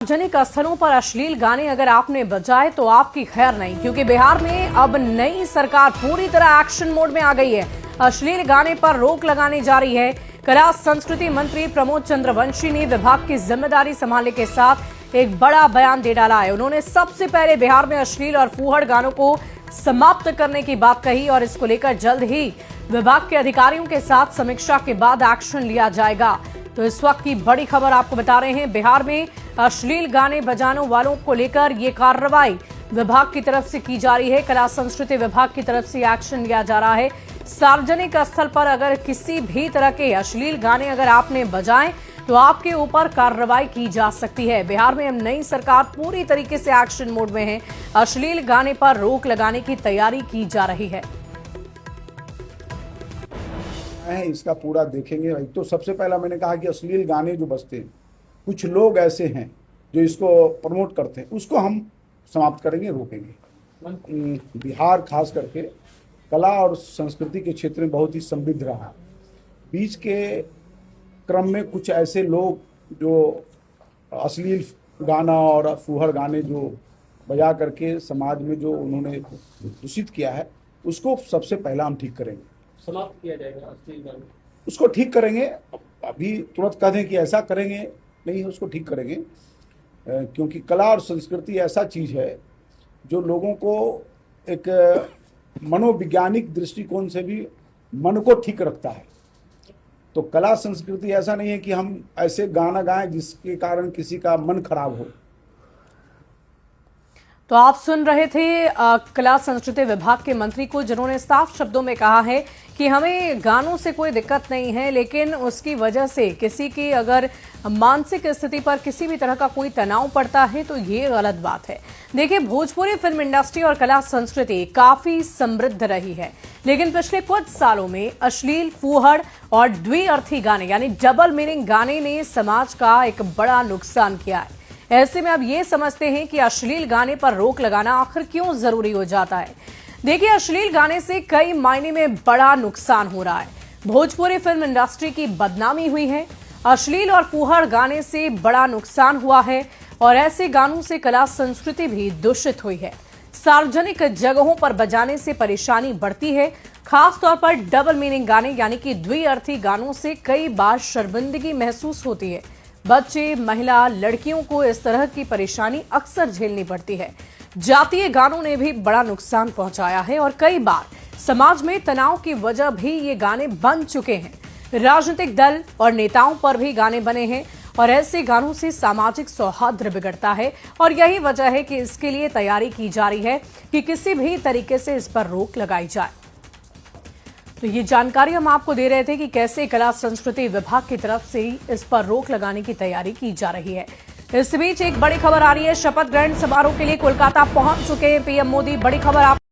सार्वजनिक स्थलों पर अश्लील गाने अगर आपने बजाए तो आपकी खैर नहीं, क्योंकि बिहार में अब नई सरकार पूरी तरह एक्शन मोड में आ गई है। अश्लील गाने पर रोक लगाने जा रही है। कला संस्कृति मंत्री प्रमोद चंद्रवंशी ने विभाग की जिम्मेदारी संभालने के साथ एक बड़ा बयान दे डाला है। उन्होंने सबसे पहले बिहार में अश्लील और फूहड़ गानों को समाप्त करने की बात कही और इसको लेकर जल्द ही विभाग के अधिकारियों के साथ समीक्षा के बाद एक्शन लिया जाएगा। तो इस वक्त की बड़ी खबर आपको बता रहे हैं, बिहार में अश्लील गाने बजाने वालों को लेकर ये कार्रवाई विभाग की तरफ से की जा रही है। कला संस्कृति विभाग की तरफ से एक्शन लिया जा रहा है। सार्वजनिक स्थल पर अगर किसी भी तरह के अश्लील गाने अगर आपने बजाए तो आपके ऊपर कार्रवाई की जा सकती है। बिहार में अब नई सरकार पूरी तरीके से एक्शन मोड में है। अश्लील गाने पर रोक लगाने की तैयारी की जा रही है। इसका पूरा देखेंगे। तो सबसे पहला मैंने कहा कि अश्लील गाने जो बजते हैं, कुछ लोग ऐसे हैं जो इसको प्रमोट करते हैं, उसको हम समाप्त करेंगे, रोकेंगे। बिहार खास करके कला और संस्कृति के क्षेत्र में बहुत ही समृद्ध रहा। बीच के क्रम में कुछ ऐसे लोग जो अश्लील गाना और फूहड़ गाने जो बजा करके समाज में जो उन्होंने दूषित किया है, उसको सबसे पहला हम ठीक करेंगे, समाप्त किया जाएगा। अश्लील गाने उसको ठीक करेंगे। अभी तुरंत कह दें कि ऐसा करेंगे नहीं, उसको ठीक करेंगे, क्योंकि कला और संस्कृति ऐसा चीज है जो लोगों को एक मनोवैज्ञानिक दृष्टिकोण से भी मन को ठीक रखता है। तो कला संस्कृति ऐसा नहीं है कि हम ऐसे गाना गाएं जिसके कारण किसी का मन खराब हो। तो आप सुन रहे थे कला संस्कृति विभाग के मंत्री को, जिन्होंने साफ शब्दों में कहा है कि हमें गानों से कोई दिक्कत नहीं है, लेकिन उसकी वजह से किसी की अगर मानसिक स्थिति पर किसी भी तरह का कोई तनाव पड़ता है तो ये गलत बात है। देखिए, भोजपुरी फिल्म इंडस्ट्री और कला संस्कृति काफी समृद्ध रही है, लेकिन पिछले कुछ सालों में अश्लील, फूहड़ और द्विअर्थी गाने यानी डबल मीनिंग गाने ने समाज का एक बड़ा नुकसान किया है। ऐसे में अब ये समझते हैं कि अश्लील गाने पर रोक लगाना आखिर क्यों जरूरी हो जाता है। देखिए, अश्लील गाने से कई मायने में बड़ा नुकसान हो रहा है। भोजपुरी फिल्म इंडस्ट्री की बदनामी हुई है, अश्लील और फूहड़ गाने से बड़ा नुकसान हुआ है और ऐसे गानों से कला संस्कृति भी दूषित हुई है। सार्वजनिक जगहों पर बजाने से परेशानी बढ़ती है। खासतौर पर डबल मीनिंग गाने यानी कि द्विअर्थी गानों से कई बार शर्मिंदगी महसूस होती है। बच्चे, महिला, लड़कियों को इस तरह की परेशानी अक्सर झेलनी पड़ती है। जातीय गानों ने भी बड़ा नुकसान पहुंचाया है और कई बार समाज में तनाव की वजह भी ये गाने बन चुके हैं। राजनीतिक दल और नेताओं पर भी गाने बने हैं और ऐसे गानों से सामाजिक सौहार्द बिगड़ता है और यही वजह है कि इसके लिए तैयारी की जा रही है कि किसी भी तरीके से इस पर रोक लगाई जाए। तो ये जानकारी हम आपको दे रहे थे कि कैसे कला संस्कृति विभाग की तरफ से इस पर रोक लगाने की तैयारी की जा रही है। इस बीच एक बड़ी खबर आ रही है, शपथ ग्रहण समारोह के लिए कोलकाता पहुंच चुके हैं पीएम मोदी। बड़ी खबर आप